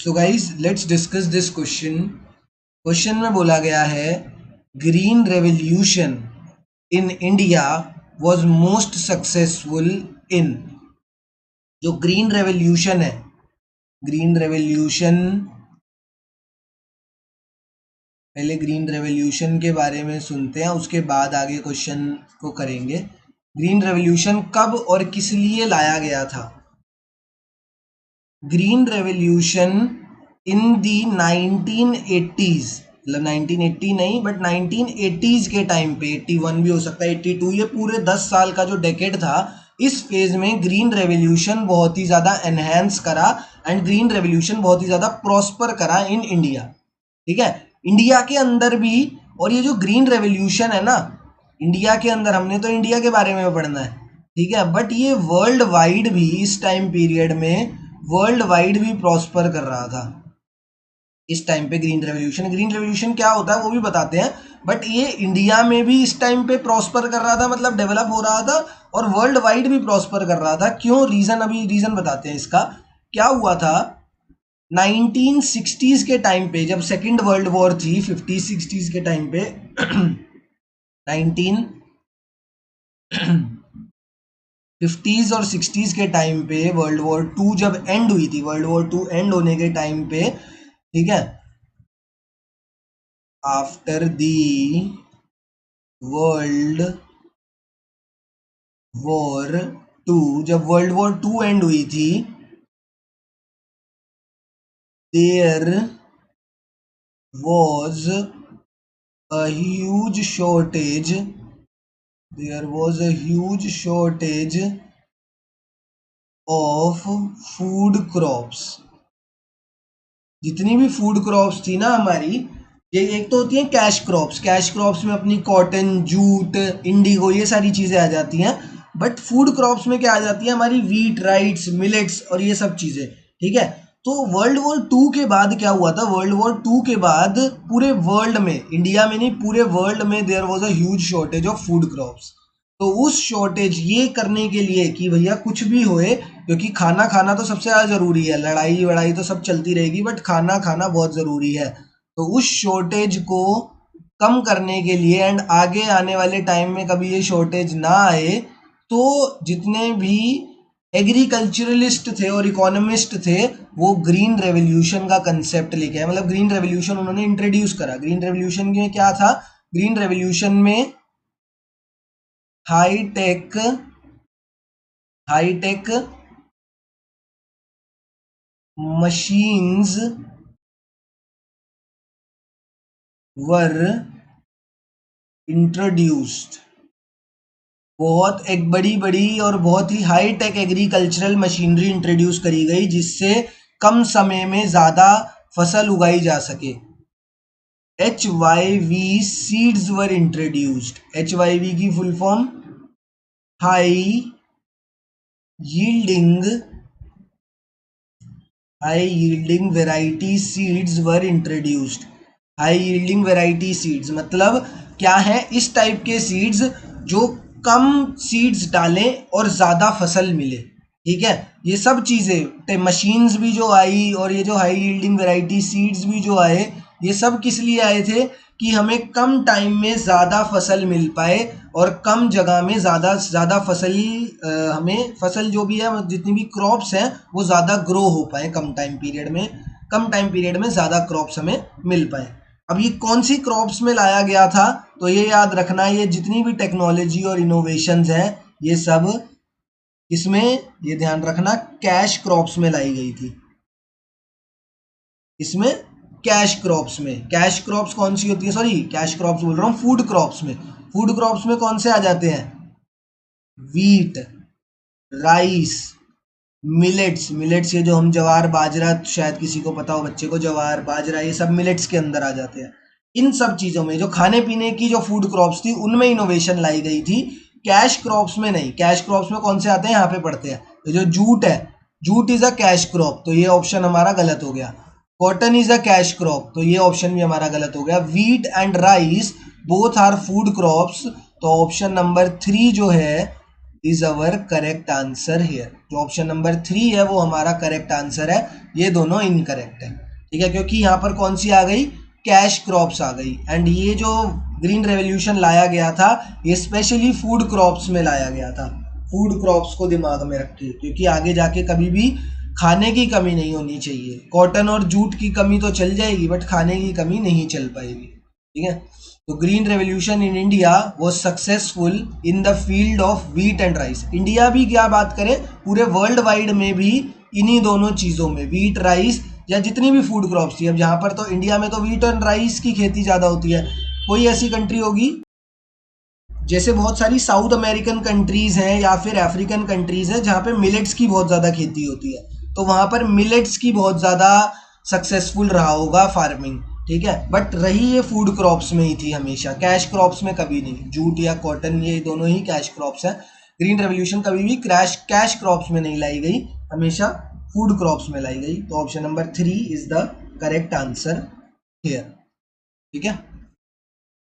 So guys let's discuss this question. Question में बोला गया है green revolution in India was most successful in. जो ग्रीन रेवोल्यूशन है, ग्रीन रेवोल्यूशन, पहले ग्रीन रेवोल्यूशन के बारे में सुनते हैं, उसके बाद आगे क्वेश्चन को करेंगे। ग्रीन रेवोल्यूशन कब और किस लिए लाया गया था? Green revolution in the 1980s, मतलब 1980 नहीं बट 1980s के टाइम पे, 81 भी हो सकता है, 82, ये पूरे 10 साल का जो डेकेड था, इस फेज में ग्रीन रेवोल्यूशन बहुत ही ज़्यादा एनहेंस करा एंड ग्रीन रेवोल्यूशन बहुत ही ज़्यादा प्रॉस्पर करा इन इंडिया। ठीक है, इंडिया के अंदर भी। और ये जो ग्रीन रेवोल्यूशन है ना, इंडिया के अंदर, हमने तो इंडिया के बारे में पढ़ना है, ठीक है, बट ये वर्ल्ड वाइड भी इस टाइम पीरियड में वर्ल्ड वाइड भी प्रॉस्पर कर रहा था इस टाइम पे। ग्रीन रेवोल्यूशन क्या होता है वो भी बताते हैं, बट ये इंडिया में भी इस टाइम पे प्रॉस्पर कर रहा था, मतलब डेवलप हो रहा था, और वर्ल्ड वाइड भी प्रॉस्पर कर रहा था। क्यों? रीजन बताते हैं इसका। क्या हुआ था 1960s के टाइम पे, जब सेकेंड वर्ल्ड वॉर थी, 50s 60s के टाइम पे 1950s और 60s के टाइम पे वर्ल्ड वॉर टू जब एंड हुई थी, वर्ल्ड वॉर टू एंड होने के टाइम पे, ठीक है, after the world war two, जब वर्ल्ड वॉर टू एंड हुई थी, there was a huge shortage, there was a huge shortage of food crops. जितनी भी फूड क्रॉप्स थी ना हमारी, ये एक तो होती है कैश क्रॉप्स, कैश क्रॉप्स में अपनी कॉटन, जूट, इंडिगो, ये सारी चीज़ें आ जाती हैं। बट फूड क्रॉप्स में क्या आ जाती है हमारी? वीट, राइट्स, मिलेट्स और ये सब चीज़ें। ठीक है, तो वर्ल्ड वॉर टू के बाद क्या हुआ था? वर्ल्ड वॉर टू के बाद पूरे वर्ल्ड में, इंडिया में नहीं पूरे वर्ल्ड में, there was a huge shortage of food crops. तो उस शॉर्टेज ये करने के लिए कि भैया कुछ भी होए, क्योंकि खाना खाना तो सबसे ज़्यादा ज़रूरी है, लड़ाई वड़ाई तो सब चलती रहेगी बट खाना खाना बहुत ज़रूरी है। तो उस शॉर्टेज को कम करने के लिए एंड आगे आने वाले टाइम में कभी ये शॉर्टेज ना आए, तो जितने भी एग्रीकल्चरलिस्ट थे और इकोनॉमिस्ट थे, वो ग्रीन रेवोल्यूशन का कंसेप्ट लेके आए। मतलब ग्रीन रेवोल्यूशन उन्होंने इंट्रोड्यूस करा। ग्रीन रेवोल्यूशन में क्या था? ग्रीन रेवोल्यूशन में हाईटेक मशीन्स वर इंट्रोड्यूस्ड। बहुत एक बड़ी बड़ी और बहुत ही high tech agricultural machinery introduce करी गई, जिससे कम समय में ज़्यादा फसल उगाई जा सके। HYV seeds were introduced. HYV की full form high yielding variety seeds were introduced. High yielding variety seeds मतलब क्या है? इस टाइप के सीड्स जो कम सीड्स डालें और ज़्यादा फसल मिले। ठीक है, ये सब चीज़ें, मशीन्स भी जो आई और ये जो हाई यील्डिंग वेराइटी सीड्स भी जो आए, ये सब किस लिए आए थे? कि हमें कम टाइम में ज़्यादा फसल मिल पाए और कम जगह में ज़्यादा फसल, हमें फसल जो भी है, जितनी भी क्रॉप्स हैं, वो ज़्यादा ग्रो हो पाए कम टाइम पीरियड में ज़्यादा क्रॉप्स हमें मिल पाए। अब ये कौन सी क्रॉप्स में लाया गया था? तो ये याद रखना, ये जितनी भी टेक्नोलॉजी और इनोवेशंस हैं, ये सब इसमें, ये ध्यान रखना, कैश क्रॉप्स में लाई गई थी। इसमें कैश क्रॉप्स में, कैश क्रॉप्स कौन सी होती है? सॉरी, कैश क्रॉप्स बोल रहा हूँ, फूड क्रॉप्स में। फूड क्रॉप्स में कौन से आ जाते हैं? वीट, राइस, मिलेट्स ये जो हम जवार बाजरा, शायद किसी को पता हो, बच्चे को, जवार बाजरा, ये सब मिलेट्स के अंदर आ जाते हैं। इन सब चीज़ों में, जो खाने पीने की जो फूड क्रॉप्स थी, उनमें इनोवेशन लाई गई थी, कैश क्रॉप्स में नहीं। कैश क्रॉप्स में कौन से आते हैं? यहाँ पे पढ़ते हैं। तो जो जूट है, jute is a cash crop, तो ये ऑप्शन हमारा गलत हो गया। Cotton is a cash crop, तो ये ऑप्शन भी हमारा गलत हो गया। Wheat and rice both are food crops, तो ऑप्शन नंबर 3 जो है is our correct answer here. जो ऑप्शन नंबर 3 है वो हमारा करेक्ट आंसर है। ये दोनों इनकरेक्ट है, ठीक है, क्योंकि यहाँ पर कौन सी आ गई, कैश क्रॉप्स आ गई। एंड ये जो ग्रीन रेवोल्यूशन लाया गया था ये स्पेशली फूड क्रॉप्स में लाया गया था। फूड क्रॉप्स को दिमाग में रखिए, क्योंकि आगे जाके कभी भी खाने की कमी नहीं होनी चाहिए। कॉटन और जूट की कमी तो चल जाएगी बट खाने की कमी नहीं चल पाएगी, ठीक है। तो green revolution in India was successful in the field of wheat and rice. India भी क्या बात करें, पूरे वर्ल्ड वाइड में भी इन्हीं दोनों चीज़ों में, व्हीट राइस या जितनी भी फूड क्रॉप्स थी, अब यहाँ पर तो इंडिया में तो व्हीट एंड राइस की खेती ज़्यादा होती है। कोई ऐसी कंट्री होगी जैसे बहुत सारी साउथ अमेरिकन कंट्रीज हैं या फिर अफ्रीकन कंट्रीज हैं जहाँ पे मिलेट्स की बहुत ज़्यादा खेती होती है, तो वहाँ पर मिलेट्स की बहुत ज़्यादा सक्सेसफुल रहा होगा फार्मिंग, ठीक है। बट रही ये फूड क्रॉप्स में ही थी हमेशा, कैश क्रॉप्स में कभी नहीं। जूट या कॉटन ये दोनों ही कैश क्रॉप्स हैं। ग्रीन रेवोल्यूशन कभी भी कैश क्रॉप्स में नहीं लाई गई, हमेशा फूड क्रॉप्स में लाई गई। तो option number 3 is the correct answer here, ठीक है।